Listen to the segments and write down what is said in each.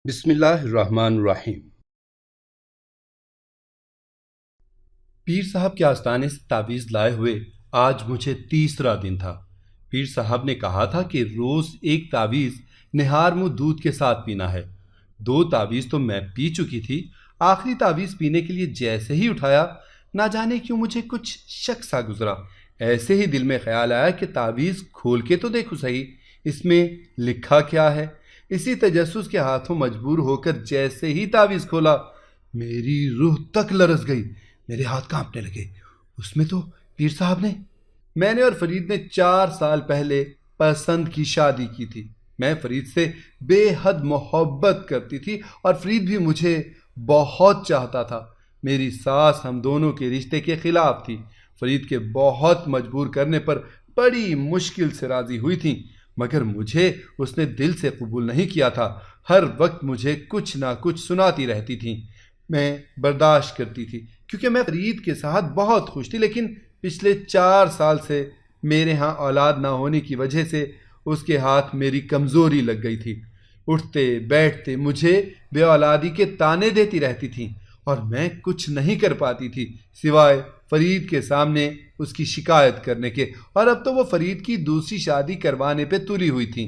بسم اللہ الرحمن الرحیم۔ پیر صاحب کے آستانے سے تعویذ لائے ہوئے آج مجھے تیسرا دن تھا۔ پیر صاحب نے کہا تھا کہ روز ایک تعویذ نہار منہ دودھ کے ساتھ پینا ہے۔ 2 تعویذ تو میں پی چکی تھی، آخری تعویذ پینے کے لیے جیسے ہی اٹھایا، نہ جانے کیوں مجھے کچھ شک سا گزرا۔ ایسے ہی دل میں خیال آیا کہ تعویذ کھول کے تو دیکھو صحیح، اس میں لکھا کیا ہے۔ اسی تجسس کے ہاتھوں مجبور ہو کر جیسے ہی تعویذ کھولا، میری روح تک لرز گئی، میرے ہاتھ کانپنے لگے۔ اس میں تو پیر صاحب نے میں نے اور فرید نے 4 سال پہلے پسند کی شادی کی تھی۔ میں فرید سے بے حد محبت کرتی تھی اور فرید بھی مجھے بہت چاہتا تھا۔ میری ساس ہم دونوں کے رشتے کے خلاف تھی۔ فرید کے بہت مجبور کرنے پر بڑی مشکل سے راضی ہوئی تھی، مگر مجھے اس نے دل سے قبول نہیں کیا تھا۔ ہر وقت مجھے کچھ نہ کچھ سناتی رہتی تھی۔ میں برداشت کرتی تھی کیونکہ میں فرید کے ساتھ بہت خوش تھی، لیکن پچھلے 4 سال سے میرے ہاں اولاد نہ ہونے کی وجہ سے اس کے ہاتھ میری کمزوری لگ گئی تھی۔ اٹھتے بیٹھتے مجھے بے اولادی کے تانے دیتی رہتی تھی اور میں کچھ نہیں کر پاتی تھی سوائے فرید کے سامنے اس کی شکایت کرنے کے، اور اب تو وہ فرید کی دوسری شادی کروانے پہ تلی ہوئی تھی۔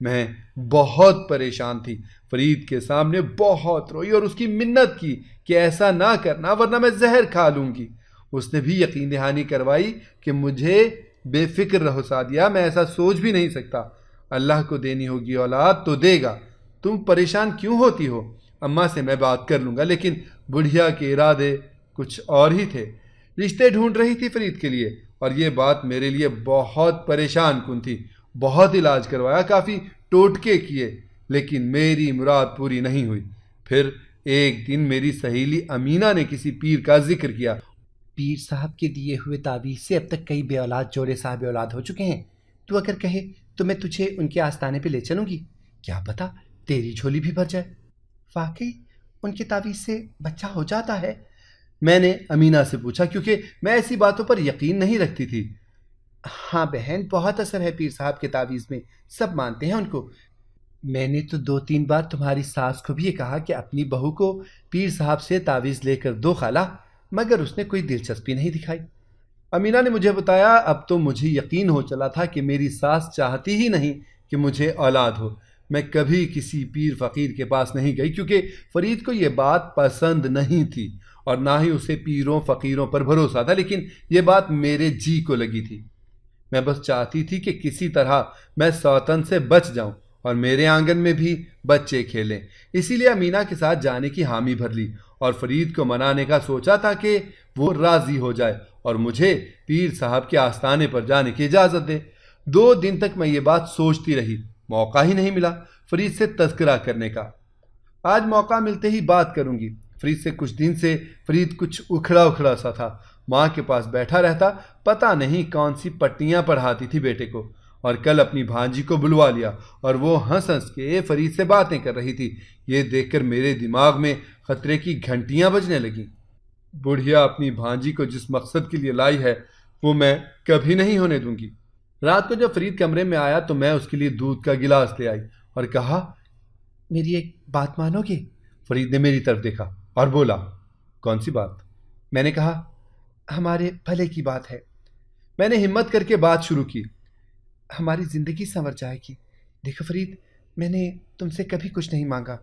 میں بہت پریشان تھی، فرید کے سامنے بہت روئی اور اس کی منت کی کہ ایسا نہ کرنا ورنہ میں زہر کھا لوں گی۔ اس نے بھی یقین دہانی کروائی کہ مجھے بے فکر رہو سعدیہ، میں ایسا سوچ بھی نہیں سکتا، اللہ کو دینی ہوگی اولاد تو دے گا، تم پریشان کیوں ہوتی ہو؟ اماں سے میں بات کر لوں گا۔ لیکن بڑھیا کے ارادے کچھ اور ہی تھے۔ رشتے ڈھونڈ رہی تھی فرید کے لیے، اور یہ بات میرے لیے بہت پریشان کن تھی۔ بہت علاج کروایا، کافی ٹوٹکے کیے، لیکن میری مراد پوری نہیں ہوئی۔ پھر ایک دن میری سہیلی امینہ نے کسی پیر کا ذکر کیا۔ پیر صاحب کے دیے ہوئے تعویذ سے اب تک کئی بے اولاد جوڑے صاحب اولاد ہو چکے ہیں، تو اگر کہے تو میں تجھے ان کے آستانے پہ لے چلوں گی، کیا پتا تیری جھولی بھی بھر جائے۔ واقعی ان کے تعویذ سے بچہ ہو جاتا ہے؟ میں نے امینہ سے پوچھا، کیونکہ میں ایسی باتوں پر یقین نہیں رکھتی تھی۔ ہاں بہن، بہت اثر ہے پیر صاحب کے تعویذ میں، سب مانتے ہیں ان کو۔ میں نے تو 2-3 بار تمہاری ساس کو بھی یہ کہا کہ اپنی بہو کو پیر صاحب سے تعویذ لے کر دو خالہ، مگر اس نے کوئی دلچسپی نہیں دکھائی۔ امینہ نے مجھے بتایا، اب تو مجھے یقین ہو چلا تھا کہ میری ساس چاہتی ہی نہیں کہ مجھے اولاد ہو۔ میں کبھی کسی پیر فقیر کے پاس نہیں گئی، کیونکہ فرید کو یہ بات پسند نہیں تھی اور نہ ہی اسے پیروں فقیروں پر بھروسہ تھا، لیکن یہ بات میرے جی کو لگی تھی۔ میں بس چاہتی تھی کہ کسی طرح میں سوتن سے بچ جاؤں اور میرے آنگن میں بھی بچے کھیلیں۔ اسی لیے امینہ کے ساتھ جانے کی حامی بھر لی اور فرید کو منانے کا سوچا تھا کہ وہ راضی ہو جائے اور مجھے پیر صاحب کے آستانے پر جانے کی اجازت دے۔ 2 دن تک میں یہ بات سوچتی رہی، موقع ہی نہیں ملا فرید سے تذکرہ کرنے کا۔ آج موقع ملتے ہی بات کروں گی۔ فرید سے کچھ دن سے فرید کچھ اکھڑا اکھڑا سا تھا، ماں کے پاس بیٹھا رہتا، پتہ نہیں کون سی پٹیاں پڑھاتی تھی بیٹے کو، اور کل اپنی بھانجی کو بلوا لیا اور وہ ہنس ہنس کے فرید سے باتیں کر رہی تھی۔ یہ دیکھ کر میرے دماغ میں خطرے کی گھنٹیاں بجنے لگیں۔ بڑھیا اپنی بھانجی کو جس مقصد کے لیے لائی ہے وہ میں کبھی نہیں ہونے دوں گی۔ رات کو جب فرید کمرے میں آیا تو میں اس کے لیے دودھ کا گلاس لے آئی اور کہا، میری ایک بات مانو گے؟ فرید نے میری طرف دیکھا اور بولا، کون سی بات؟ میں نے کہا، ہمارے بھلے کی بات ہے۔ میں نے ہمت کر کے بات شروع کی۔ ہماری زندگی سنور جائے گی۔ دیکھو فرید، میں نے تم سے کبھی کچھ نہیں مانگا،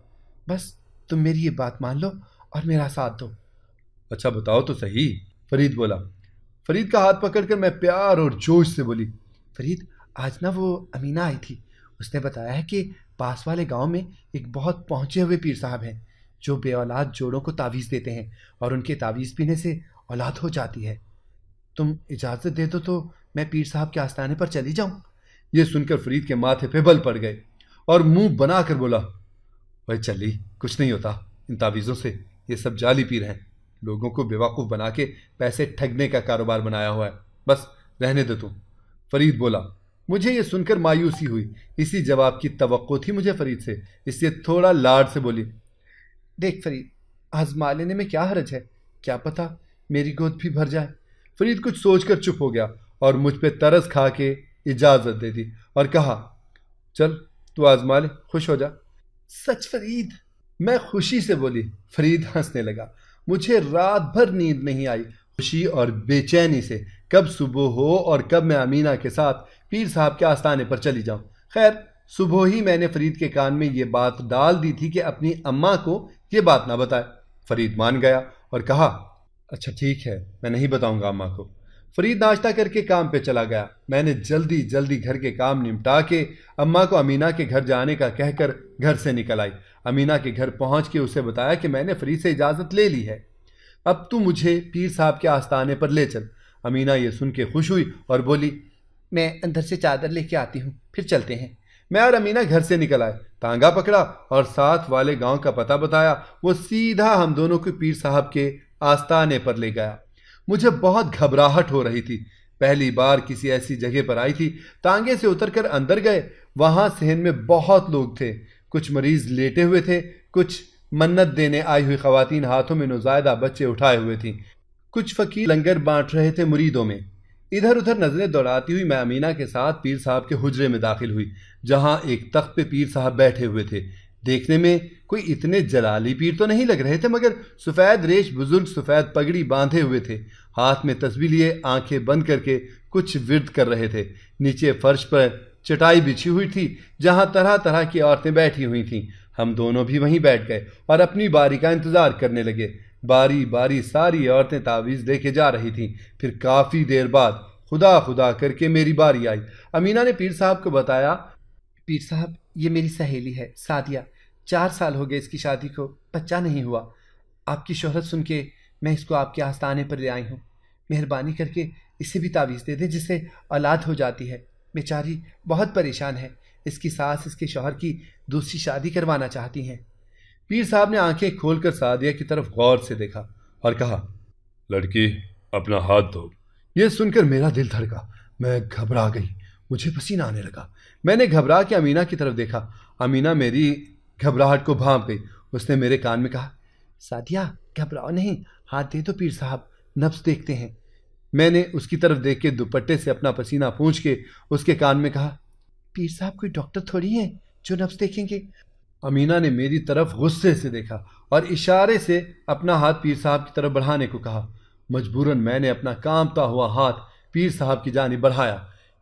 بس تم میری یہ بات مان لو اور میرا ساتھ دو۔ اچھا بتاؤ تو صحیح، فرید بولا۔ فرید کا ہاتھ پکڑ کر میں پیار اور جوش سے بولی، فرید، آج نا وہ امینہ آئی تھی، اس نے بتایا ہے کہ پاس والے گاؤں میں ایک بہت پہنچے ہوئے پیر صاحب ہیں جو بے اولاد جوڑوں کو تعویذ دیتے ہیں اور ان کے تعویذ پینے سے اولاد ہو جاتی ہے۔ تم اجازت دے دو تو میں پیر صاحب کے آستانے پر چلی جاؤں۔ یہ سن کر فرید کے ماتھے پہ بل پڑ گئے اور منہ بنا کر بولا، بھائی چلی، کچھ نہیں ہوتا ان تعویذوں سے، یہ سب جعلی پیر ہیں، لوگوں کو بیوقوف بنا کے پیسے ٹھگنے کا کاروبار بنایا ہوا ہے، بس رہنے دو تم۔ فرید بولا۔ مجھے یہ سن کر مایوسی ہوئی، اسی جواب کی توقع تھی مجھے فرید سے، اس لیے تھوڑا لاڈ سے بولی، دیکھ فرید، آزما لینے میں کیا حرج ہے، کیا پتا میری گود بھی بھر جائے۔ فرید کچھ سوچ کر چپ ہو گیا اور مجھ پہ ترس کھا کے اجازت دے دی اور کہا، چل تو آزما لے، خوش ہو جا۔ سچ فرید؟ میں خوشی سے بولی۔ فرید ہنسنے لگا۔ مجھے رات بھر نیند نہیں آئی، خوشی اور بے چینی سے کب صبح ہو اور کب میں امینہ کے ساتھ پیر صاحب کے آستانے پر چلی جاؤں۔ خیر صبح ہی میں نے فرید کے کان میں یہ بات ڈال دی تھی کہ اپنی اماں کو یہ بات نہ بتائے۔ فرید مان گیا اور کہا اچھا ٹھیک ہے، میں نہیں بتاؤں گا اماں کو۔ فرید ناشتہ کر کے کام پہ چلا گیا۔ میں نے جلدی جلدی گھر کے کام نمٹا کے اماں کو امینہ کے گھر جانے کا کہہ کر گھر سے نکل آئی۔ امینہ کے گھر پہنچ کے اسے بتایا کہ میں نے فرید سے اجازت لے لی ہے، اب تو مجھے پیر صاحب کے آستانے پر لے چل۔ امینہ یہ سن کے خوش ہوئی اور بولی میں اندر سے چادر لے کے آتی ہوں، پھر چلتے ہیں۔ میں اور امینہ گھر سے نکل آئے، تانگا پکڑا اور ساتھ والے گاؤں کا پتہ بتایا۔ وہ سیدھا ہم دونوں کو پیر صاحب کے آستانے پر لے گیا۔ مجھے بہت گھبراہٹ ہو رہی تھی، پہلی بار کسی ایسی جگہ پر آئی تھی۔ تانگے سے اتر کر اندر گئے، وہاں صحن میں بہت لوگ تھے، کچھ مریض لیٹے ہوئے تھے، کچھ منت دینے آئی ہوئی خواتین ہاتھوں میں نوزائیدہ بچے اٹھائے ہوئے تھیں، کچھ فقیر لنگر بانٹ رہے تھے مریدوں میں۔ ادھر ادھر نظریں دوڑاتی ہوئی میں امینہ کے ساتھ پیر صاحب کے حجرے میں داخل ہوئی، جہاں ایک تخت پہ پیر صاحب بیٹھے ہوئے تھے۔ دیکھنے میں کوئی اتنے جلالی پیر تو نہیں لگ رہے تھے، مگر سفید ریش بزرگ سفید پگڑی باندھے ہوئے تھے، ہاتھ میں تسبیح لیے آنکھیں بند کر کے کچھ ورد کر رہے تھے۔ نیچے فرش پر چٹائی بچھی ہوئی تھی جہاں طرح طرح کی عورتیں بیٹھی ہوئی تھیں۔ ہم دونوں بھی وہیں بیٹھ گئے اور اپنی باری کا انتظار کرنے لگے۔ باری باری ساری عورتیں تعویذ لے کے جا رہی تھیں۔ پھر کافی دیر بعد خدا خدا کر کے میری باری آئی۔ امینہ نے پیر صاحب کو بتایا پیر صاحب یہ میری سہیلی ہے سعدیہ، 4 سال ہو گئے اس کی شادی کو، بچہ نہیں ہوا۔ آپ کی شہرت سن کے میں اس کو آپ کے آستانے پر لے آئی ہوں، مہربانی کر کے اسے بھی تعویذ دے دیں جس سے اولاد ہو جاتی ہے۔ بیچاری بہت پریشان ہے، اس کی ساس اس کے شوہر کی دوسری شادی کروانا چاہتی ہیں۔ پیر صاحب نے آنکھیں کھول کر سعدیہ کی طرف غور سے دیکھا اور کہا لڑکی اپنا ہاتھ دھو۔ یہ سن کر میرا دل دھڑکا، میں گھبرا گئی، مجھے پسینہ آنے لگا۔ میں نے گھبرا کے امینہ کی طرف دیکھا۔ امینہ میری گھبراہٹ کو بھانپ گئی۔ اس نے میرے کان میں کہا سعدیہ گھبراؤ نہیں، ہاتھ دے دو پیر صاحب، نبض دیکھتے ہیں۔ میں نے اس کی طرف دیکھ کے دوپٹے سے اپنا پسینہ پونچھ کے اس کے کان میں کہا پیر صاحب کوئی ڈاکٹر تھوڑی ہیں جو نبض دیکھیں گے۔ امینہ نے میری طرف غصے سے دیکھا اور اشارے سے اپنا ہاتھ پیر صاحب کی طرف بڑھانے کو کہا۔ مجبوراً میں نے اپنا کانپتا ہوا ہاتھ پیر صاحب کی جانب بڑھایا۔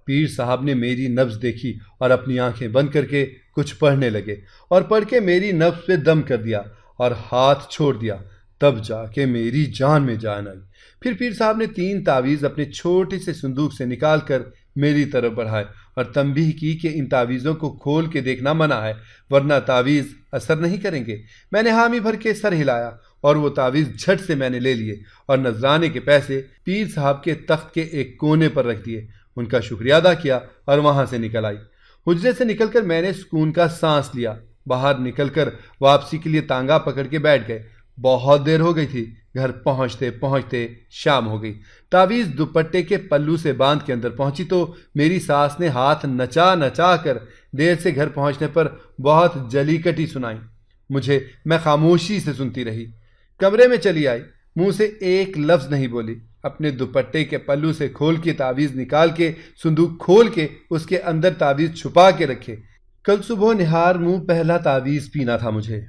پیر صاحب نے میری نبض دیکھی اور اپنی آنکھیں بند کر کے کچھ پڑھنے لگے اور پڑھ کے میری نبض پہ دم کر دیا اور ہاتھ چھوڑ دیا۔ تب جا کے میری جان میں جان آئی۔ پھر پیر صاحب نے 3 تعویذ اپنے چھوٹے سے صندوق سے نکال کر میری طرف بڑھائے اور تنبیہ کی کہ ان تعویذوں کو کھول کے دیکھنا منع ہے ورنہ تعویذ اثر نہیں کریں گے۔ میں نے حامی بھر کے سر ہلایا اور وہ تعویذ جھٹ سے میں نے لے لیے اور نذرانے کے پیسے پیر صاحب کے تخت کے ایک کونے پر رکھ دیے۔ ان کا شکریہ ادا کیا اور وہاں سے نکل آئی۔ حجرے سے نکل کر میں نے سکون کا سانس لیا۔ باہر نکل کر واپسی کے لیے تانگا پکڑ کے بیٹھ گئے۔ بہت دیر ہو گئی تھی، گھر پہنچتے پہنچتے شام ہو گئی۔ تعویذ دوپٹے کے پلو سے باندھ کے اندر پہنچی تو میری ساس نے ہاتھ نچا نچا کر دیر سے گھر پہنچنے پر بہت جلی کٹی سنائی۔ میں خاموشی سے سنتی رہی۔ کمرے میں چلی آئی، منہ سے ایک لفظ نہیں بولی۔ اپنے دوپٹے کے پلو سے کھول کے تعویذ نکال کے صندوق کھول کے اس کے اندر تعویذ چھپا کے رکھے۔ کل صبح نہار منہ پہلا تعویذ پینا تھا مجھے۔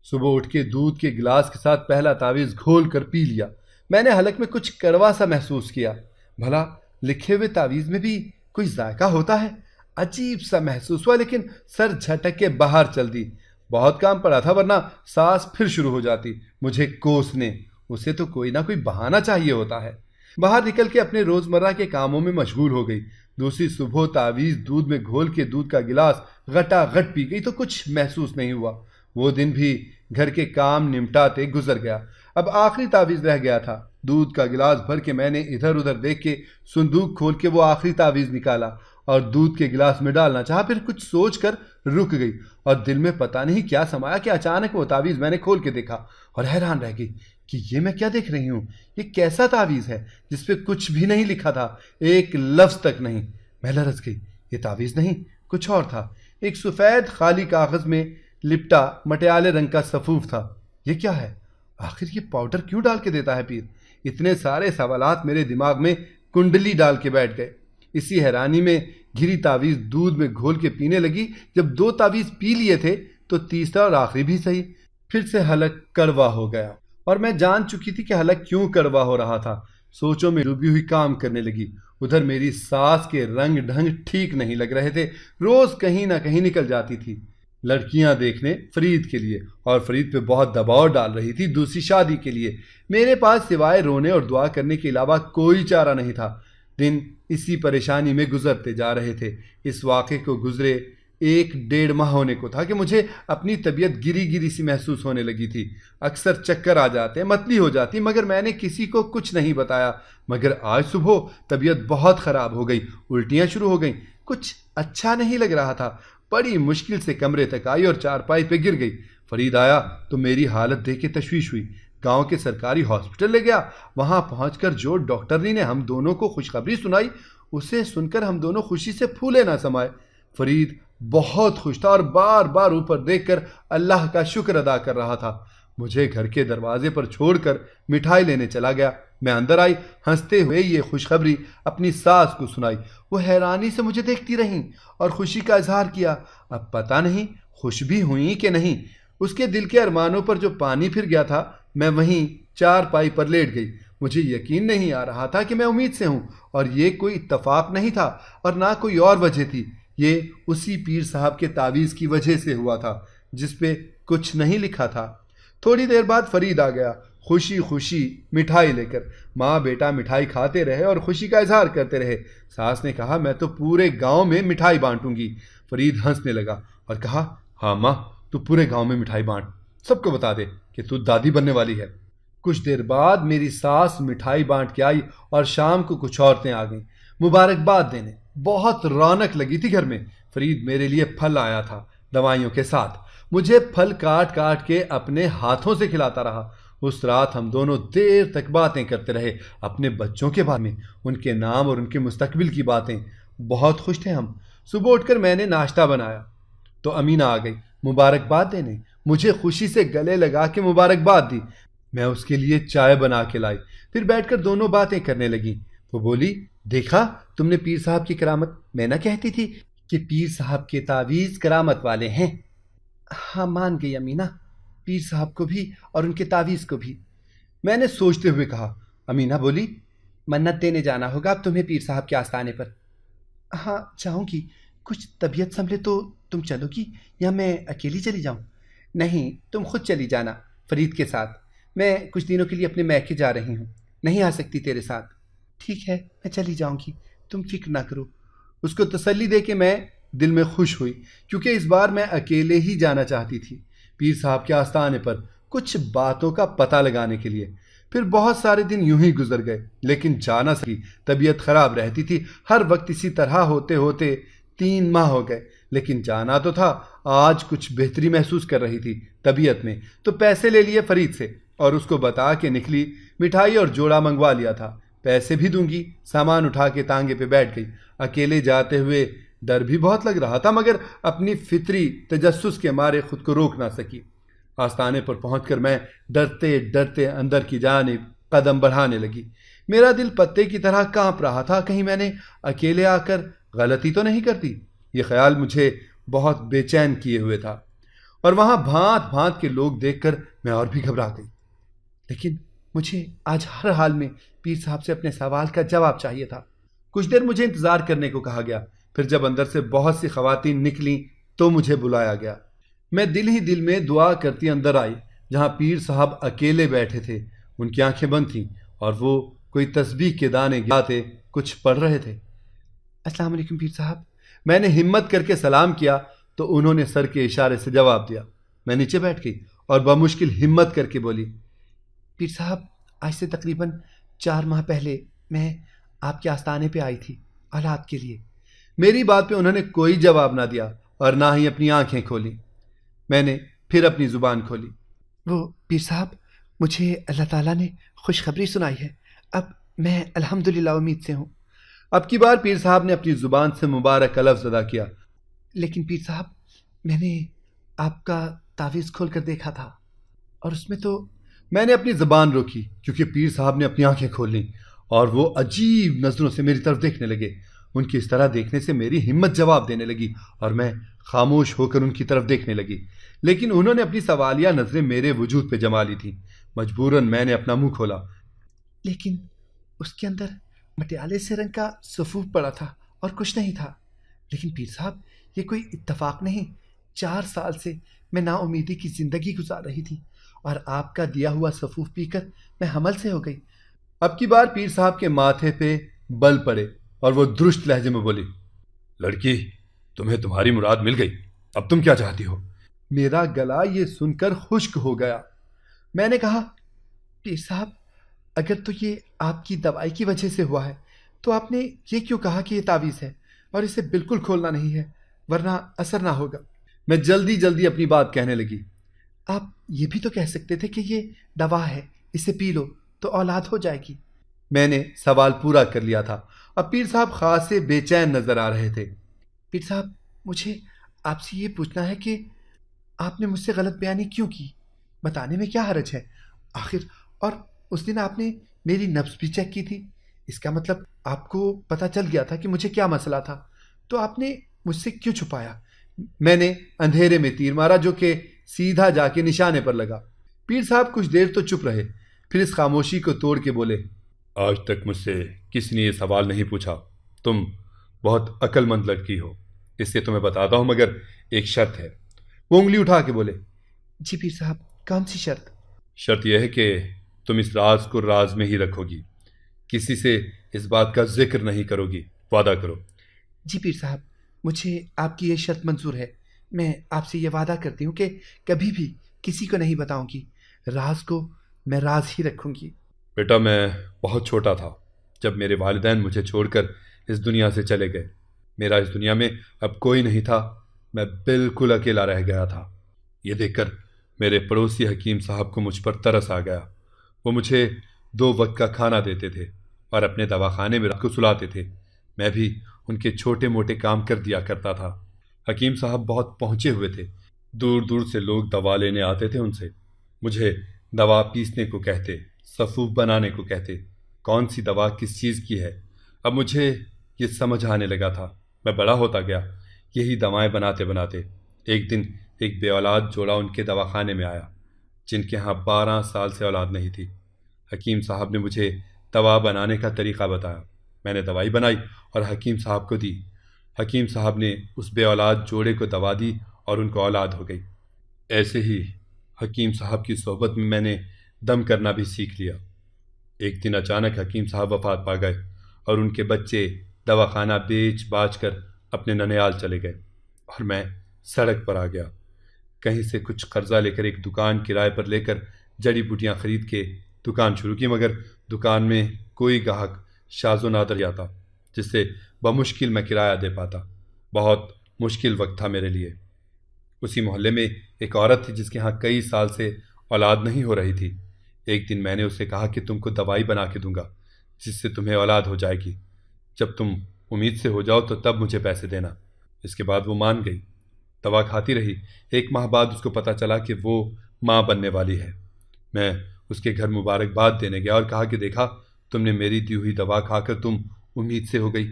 صبح اٹھ کے دودھ کے گلاس کے ساتھ پہلا تعویذ گھول کر پی لیا۔ میں نے حلق میں کچھ کڑوا سا محسوس کیا۔ بھلا لکھے ہوئے تعویذ میں بھی کوئی ذائقہ ہوتا ہے؟ عجیب سا محسوس ہوا، لیکن سر جھٹک کے باہر چل دی۔ بہت کام پڑا تھا ورنہ ساس پھر شروع ہو جاتی مجھے کوسنے۔ اسے تو کوئی نہ کوئی بہانہ چاہیے ہوتا ہے۔ باہر نکل کے اپنے روزمرہ کے کاموں میں مشغول ہو گئی۔ دوسری صبح تعویذ دودھ میں گھول کے دودھ کا گلاس غٹا غٹ پی گئی تو کچھ محسوس نہیں ہوا۔ وہ دن بھی گھر کے کام نمٹاتے گزر گیا۔ اب آخری تعویذ رہ گیا تھا۔ دودھ کا گلاس بھر کے میں نے ادھر ادھر دیکھ کے صندوق کھول کے وہ آخری تعویذ نکالا اور دودھ کے گلاس میں ڈالنا چاہا، پھر کچھ سوچ کر رک گئی اور دل میں پتہ نہیں کیا سمایا کہ اچانک وہ تعویذ میں نے کھول کے دیکھا اور حیران رہ گئی کہ یہ میں کیا دیکھ رہی ہوں؟ یہ کیسا تعویذ ہے جس پہ کچھ بھی نہیں لکھا تھا، ایک لفظ تک نہیں۔ میں لرز گئی، یہ تعویذ نہیں، کچھ اور تھا۔ ایک سفید خالی کاغذ میں لپٹا مٹیالے رنگ کا سفوف تھا۔ یہ کیا ہے؟ آخر یہ پاؤڈر کیوں ڈال کے دیتا ہے پیر؟ اتنے سارے سوالات میرے دماغ میں کنڈلی ڈال کے بیٹھ گئے۔ اسی حیرانی میں گھری تعویذ دودھ میں گھول کے پینے لگی۔ جب 2 تعویذ پی لیے تھے تو تیسرا اور آخری بھی صحیح۔ پھر سے حلق کڑوا ہو گیا اور میں جان چکی تھی کہ حلق کیوں کڑوا ہو رہا تھا۔ سوچوں میں ڈوبی ہوئی کام کرنے لگی۔ ادھر میری ساس کے رنگ ڈھنگ ٹھیک نہیں لگ رہے تھے، روز کہیں نہ کہیں نکل جاتی تھی لڑکیاں دیکھنے فرید کے لیے، اور فرید پہ بہت دباؤ ڈال رہی تھی دوسری شادی کے لیے۔ میرے پاس سوائے رونے اور دعا کرنے کے علاوہ کوئی چارہ نہیں تھا۔ دن اسی پریشانی میں گزرتے جا رہے تھے۔ اس واقعے کو گزرے 1-1.5 ماہ ہونے کو تھا کہ مجھے اپنی طبیعت گری گری سی محسوس ہونے لگی تھی۔ اکثر چکر آ جاتے، متلی ہو جاتی، مگر میں نے کسی کو کچھ نہیں بتایا۔ مگر آج صبح طبیعت بہت خراب ہو گئی، الٹیاں شروع ہو گئیں، کچھ اچھا نہیں لگ رہا تھا۔ بڑی مشکل سے کمرے تک آئی اور چارپائی پہ گر گئی۔ فرید آیا تو میری حالت دیکھ کے تشویش ہوئی۔ گاؤں کے سرکاری ہاسپٹل لے گیا۔ وہاں پہنچ کر جو ڈاکٹرنی نے ہم دونوں کو خوشخبری سنائی، اسے سن کر ہم دونوں خوشی سے پھولے نہ سمائے۔ فرید بہت خوش تھا اور بار بار اوپر دیکھ کر اللہ کا شکر ادا کر رہا تھا۔ مجھے گھر کے دروازے پر چھوڑ کر مٹھائی لینے چلا گیا۔ میں اندر آئی، ہنستے ہوئے یہ خوشخبری اپنی ساس کو سنائی۔ وہ حیرانی سے مجھے دیکھتی رہیں اور خوشی کا اظہار کیا۔ اب پتہ نہیں خوش بھی ہوئیں کہ نہیں۔ اس کے دل کے ارمانوں پر جو پانی پھر گیا تھا، میں وہیں چارپائی پر لیٹ گئی۔ مجھے یقین نہیں آ رہا تھا کہ میں امید سے ہوں، اور یہ کوئی اتفاق نہیں تھا اور نہ کوئی اور وجہ تھی۔ یہ اسی پیر صاحب کے تعویذ کی وجہ سے ہوا تھا جس پہ کچھ نہیں لکھا تھا۔ تھوڑی دیر بعد فرید آ گیا، خوشی خوشی مٹھائی لے کر۔ ماں بیٹا مٹھائی کھاتے رہے اور خوشی کا اظہار کرتے رہے۔ ساس نے کہا میں تو پورے گاؤں میں مٹھائی بانٹوں گی۔ فرید ہنسنے لگا اور کہا ہاں ماں، تو پورے گاؤں میں مٹھائی بانٹ، سب کو بتا دے کہ تو دادی بننے والی ہے۔ کچھ دیر بعد میری ساس مٹھائی بانٹ کے آئی اور شام کو کچھ عورتیں آ گئیں مبارکباد دینے۔ بہت رونق لگی تھی گھر میں۔ فرید میرے لیے پھل آیا تھا دوائیوں کے ساتھ۔ مجھے پھل کاٹ کاٹ کے اپنے ہاتھوں سے کھلاتا رہا۔ اس رات ہم دونوں دیر تک باتیں کرتے رہے، اپنے بچوں کے بارے میں، ان کے نام اور ان کے مستقبل کی باتیں۔ بہت خوش تھے ہم۔ صبح اٹھ کر میں نے ناشتہ بنایا تو امینہ آ گئی مبارکباد دینے۔ مجھے خوشی سے گلے لگا کے مبارکباد دی۔ میں اس کے لیے چائے بنا کے لائی، پھر بیٹھ کر دونوں باتیں کرنے لگیں۔ وہ بولی دیکھا تم نے پیر صاحب کی کرامت؟ میں نہ کہتی تھی کہ پیر صاحب کے تعویذ کرامت والے ہیں۔ ہاں مان گئی امینہ، پیر صاحب کو بھی اور ان کے تعویذ کو بھی۔ میں نے سوچتے ہوئے کہا۔ امینہ بولی منت دینے جانا ہوگا اب تمہیں پیر صاحب کے آستانے پر۔ ہاں جاؤں گی، کچھ طبیعت سنبھلے تو تم چلو گی یا میں اکیلی چلی جاؤں؟ نہیں، تم خود چلی جانا فرید کے ساتھ۔ میں کچھ دنوں کے لیے اپنے میکے جا رہی ہوں، نہیں آ سکتی تیرے ساتھ۔ ٹھیک ہے، میں چلی جاؤں گی، تم فکر نہ کرو۔ اس کو تسلی دے کے میں دل میں خوش ہوئی، کیونکہ اس بار میں اکیلے ہی جانا چاہتی تھی پیر صاحب کے آستانے پر کچھ باتوں کا پتہ لگانے کے لیے۔ پھر بہت سارے دن یوں ہی گزر گئے، لیکن جا نہ سکی، طبیعت خراب رہتی تھی۔ ہر وقت اسی طرح ہوتے ہوتے 3 ماہ ہو گئے، لیکن جانا تو تھا۔ آج کچھ بہتری محسوس کر رہی تھی طبیعت میں، تو پیسے لے لیے فرید سے اور اس کو بتا کے نکلی۔ مٹھائی اور جوڑا منگوا لیا تھا، پیسے بھی دوں گی۔ سامان اٹھا کے تانگے پہ بیٹھ گئی۔ اکیلے جاتے ہوئے ڈر بھی بہت لگ رہا تھا، مگر اپنی فطری تجسس کے مارے خود کو روک نہ سکی۔ آستانے پر پہنچ کر میں ڈرتے ڈرتے اندر کی جانب قدم بڑھانے لگی۔ میرا دل پتے کی طرح کانپ رہا تھا، کہیں میں نے اکیلے آ کر غلطی تو نہیں کرتی۔ یہ خیال مجھے بہت بے چین کیے ہوئے تھا، اور وہاں بھانت بھانت کے لوگ دیکھ کر میں اور بھی گھبرا گئی۔ لیکن مجھے آج ہر حال میں پیر صاحب سے اپنے سوال کا جواب چاہیے تھا۔ کچھ دیر مجھے انتظار کرنے کو کہا گیا، پھر جب اندر سے بہت سی خواتین نکلیں تو مجھے بلایا گیا۔ میں دل ہی دل میں دعا کرتی اندر آئی، جہاں پیر صاحب اکیلے بیٹھے تھے۔ ان کی آنکھیں بند تھیں اور وہ کوئی تسبیح کے دانے گاتے کچھ پڑھ رہے تھے۔ السلام علیکم پیر صاحب۔ میں نے ہمت کر کے سلام کیا تو انہوں نے سر کے اشارے سے جواب دیا۔ میں نیچے بیٹھ گئی اور بمشکل ہمت کر کے بولی پیر صاحب، آج سے تقریباً 4 ماہ پہلے میں آپ کے آستانے پہ آئی تھی اولاد کے لیے۔ میری بات پہ انہوں نے کوئی جواب نہ دیا اور نہ ہی اپنی آنکھیں کھولیں۔ میں نے پھر اپنی زبان کھولی۔ وہ پیر صاحب، مجھے اللہ تعالیٰ نے خوشخبری سنائی ہے، اب میں الحمدللہ امید سے ہوں۔ اب کی بار پیر صاحب نے اپنی زبان سے مبارک کا لفظ ادا کیا۔ لیکن پیر صاحب، میں نے آپ کا تعویذ کھول کر دیکھا تھا اور اس میں تو… میں نے اپنی زبان روکی کیونکہ پیر صاحب نے اپنی آنکھیں کھول لیں اور وہ عجیب نظروں سے میری طرف دیکھنے لگے۔ ان کی اس طرح دیکھنے سے میری ہمت جواب دینے لگی اور میں خاموش ہو کر ان کی طرف دیکھنے لگی، لیکن انہوں نے اپنی سوالیہ نظریں میرے وجود پہ جما لی تھیں۔ مجبوراً میں نے اپنا منہ کھولا۔ لیکن اس کے اندر مٹیالے سے رنگ کا صفوف پڑا تھا اور کچھ نہیں تھا۔ لیکن پیر صاحب، یہ کوئی اتفاق نہیں، 4 سال سے میں نا امیدی کی زندگی گزار رہی تھی اور آپ کا دیا ہوا صفوف پی کر میں حمل سے ہو گئی۔ اب کی بار پیر صاحب کے ماتھے پہ بل پڑے اور وہ درست لہجے میں بولی، لڑکی، تمہیں تمہاری مراد مل گئی، اب تم کیا چاہتی ہو؟ میرا گلا یہ سن کر خشک ہو گیا۔ میں نے کہا، پیر صاحب، اگر تو یہ آپ کی دوائی کی وجہ سے ہوا ہے تو آپ نے یہ کیوں کہا کہ یہ تعویذ ہے اور اسے بالکل کھولنا نہیں ہے ورنہ اثر نہ ہوگا؟ میں جلدی جلدی اپنی بات کہنے لگی۔ آپ یہ بھی تو کہہ سکتے تھے کہ یہ دوا ہے، اسے پی لو تو اولاد ہو جائے گی۔ میں نے سوال پورا کر لیا تھا۔ اب پیر صاحب خاصے بے چین نظر آ رہے تھے۔ پیر صاحب، مجھے آپ سے یہ پوچھنا ہے کہ آپ نے مجھ سے غلط بیانی کیوں کی؟ بتانے میں کیا حرج ہے؟ آخر اور اس دن آپ نے میری نبض بھی چیک کی تھی، اس کا مطلب آپ کو پتہ چل گیا تھا کہ مجھے کیا مسئلہ تھا، تو آپ نے مجھ سے کیوں چھپایا؟ میں نے اندھیرے میں تیر مارا جو کہ سیدھا جا کے نشانے پر لگا۔ پیر صاحب کچھ دیر تو چپ رہے، پھر اس خاموشی کو توڑ کے بولے، آج تک مجھ سے کسی نے یہ سوال نہیں پوچھا، تم بہت عقل مند لڑکی ہو، اس سے تمہیں بتاتا ہوں، مگر ایک شرط ہے۔ وہ انگلی اٹھا کے بولے، جی پیر صاحب، کون سی شرط؟ شرط یہ ہے کہ تم اس راز کو راز میں ہی رکھو گی، کسی سے اس بات کا ذکر نہیں کرو گی، وعدہ کرو۔ جی پیر صاحب، مجھے آپ کی یہ شرط منظور ہے، میں آپ سے یہ وعدہ کرتی ہوں کہ کبھی بھی کسی کو نہیں بتاؤں گی، راز کو میں راز ہی رکھوں گی۔ بیٹا، میں بہت چھوٹا تھا جب میرے والدین مجھے چھوڑ کر اس دنیا سے چلے گئے۔ میرا اس دنیا میں اب کوئی نہیں تھا، میں بالکل اکیلا رہ گیا تھا۔ یہ دیکھ کر میرے پڑوسی حکیم صاحب کو مجھ پر ترس آ گیا۔ وہ مجھے 2 وقت کا کھانا دیتے تھے اور اپنے دواخانے میں رکھ کو سلاتے تھے۔ میں بھی ان کے چھوٹے موٹے کام کر دیا کرتا تھا۔ حکیم صاحب بہت پہنچے ہوئے تھے، دور دور سے لوگ دوا لینے آتے تھے ان سے۔ مجھے دوا پیسنے کو کہتے، صفوف بنانے کو کہتے، کون سی دوا کس چیز کی ہے۔ اب مجھے یہ سمجھ آنے لگا تھا، میں بڑا ہوتا گیا یہی دوائیں بناتے بناتے۔ ایک دن ایک بے اولاد جوڑا ان کے دواخانے میں آیا جن کے ہاں 12 سال سے اولاد نہیں تھی۔ حکیم صاحب نے مجھے دوا بنانے کا طریقہ بتایا، میں نے دوائی بنائی اور حکیم صاحب کو دی۔ حکیم صاحب نے اس بے اولاد جوڑے کو دوا دی اور ان کو اولاد ہو گئی۔ ایسے ہی حکیم صاحب کی صحبت میں نے دم کرنا بھی سیکھ لیا۔ ایک دن اچانک حکیم صاحب وفات پا گئے اور ان کے بچے دواخانہ بیچ باچ کر اپنے ننیال چلے گئے اور میں سڑک پر آ گیا۔ کہیں سے کچھ قرضہ لے کر ایک دکان کرائے پر لے کر جڑی بوٹیاں خرید کے دکان شروع کی، مگر دکان میں کوئی گاہک شاذ و نادر آتا جس سے بمشکل میں کرایہ دے پاتا۔ بہت مشکل وقت تھا میرے لیے۔ اسی محلے میں ایک عورت تھی جس کے ہاں کئی سال سے اولاد نہیں ہو رہی تھی۔ ایک دن میں نے اس سے کہا کہ تم کو دوائی بنا کے دوں گا جس سے تمہیں اولاد ہو جائے گی، جب تم امید سے ہو جاؤ تو تب مجھے پیسے دینا۔ اس کے بعد وہ مان گئی، دوا کھاتی رہی۔ 1 ماہ بعد اس کو پتہ چلا کہ وہ ماں بننے والی ہے۔ میں اس کے گھر مبارکباد دینے گیا اور کہا کہ دیکھا، تم نے میری دی ہوئی دوا کھا کر تم امید سے ہو گئی۔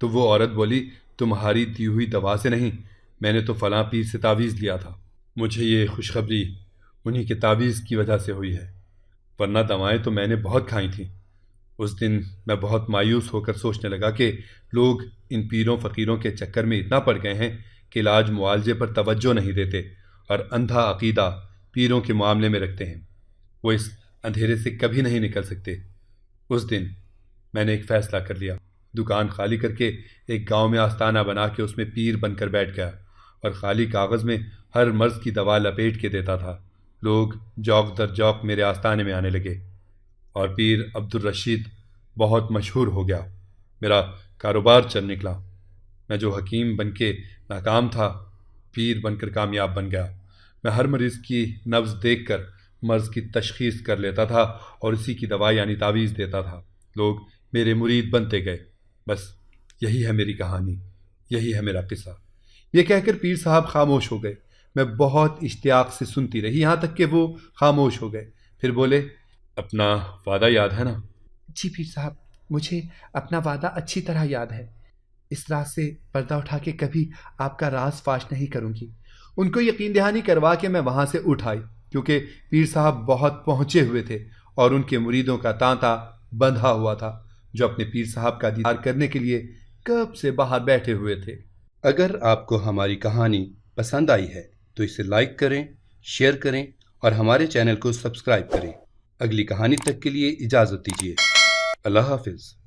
تو وہ عورت بولی، تمہاری دی ہوئی دوا سے نہیں، میں نے تو فلاں پیر سے تعویذ لیا تھا، مجھے یہ خوشخبری انہی کے تعویذ کی وجہ سے ہوئی ہے، ورنہ دوائیں تو میں نے بہت کھائی تھیں۔ اس دن میں بہت مایوس ہو کر سوچنے لگا کہ لوگ ان پیروں فقیروں کے چکر میں اتنا پڑ گئے ہیں کہ علاج معالجے پر توجہ نہیں دیتے اور اندھا عقیدہ پیروں کے معاملے میں رکھتے ہیں۔ وہ اس اندھیرے سے کبھی نہیں نکل سکتے۔ اس دن میں نے ایک فیصلہ کر لیا، دکان خالی کر کے ایک گاؤں میں آستانہ بنا کے اس میں پیر بن کر بیٹھ گیا اور خالی کاغذ میں ہر مرض کی دوا لپیٹ کے دیتا تھا۔ لوگ جوق در جوق میرے آستانے میں آنے لگے اور پیر عبدالرشید بہت مشہور ہو گیا۔ میرا کاروبار چل نکلا۔ میں جو حکیم بن کے ناکام تھا، پیر بن کر کامیاب بن گیا۔ میں ہر مریض کی نبض دیکھ کر مرض کی تشخیص کر لیتا تھا اور اسی کی دوا یعنی تعویذ دیتا تھا۔ لوگ میرے مرید بنتے گئے۔ بس یہی ہے میری کہانی، یہی ہے میرا قصہ۔ یہ کہہ کر پیر صاحب خاموش ہو گئے۔ میں بہت اشتیاق سے سنتی رہی یہاں تک کہ وہ خاموش ہو گئے، پھر بولے، اپنا وعدہ یاد ہے نا؟ جی پیر صاحب، مجھے اپنا وعدہ اچھی طرح یاد ہے۔ اس راز سے پردہ اٹھا کے کبھی آپ کا راز فاش نہیں کروں گی۔ ان کو یقین دہانی کروا کے میں وہاں سے اٹھ آئی، کیونکہ پیر صاحب بہت پہنچے ہوئے تھے اور ان کے مریدوں کا تانتا بندھا ہوا تھا، جو اپنے پیر صاحب کا دیدار کرنے کے لیے کب سے باہر بیٹھے ہوئے تھے۔ اگر آپ کو ہماری کہانی پسند آئی ہے تو اسے لائک کریں، شیئر کریں اور ہمارے چینل کو سبسکرائب کریں۔ اگلی کہانی تک کے لیے اجازت دیجیے۔ اللہ حافظ۔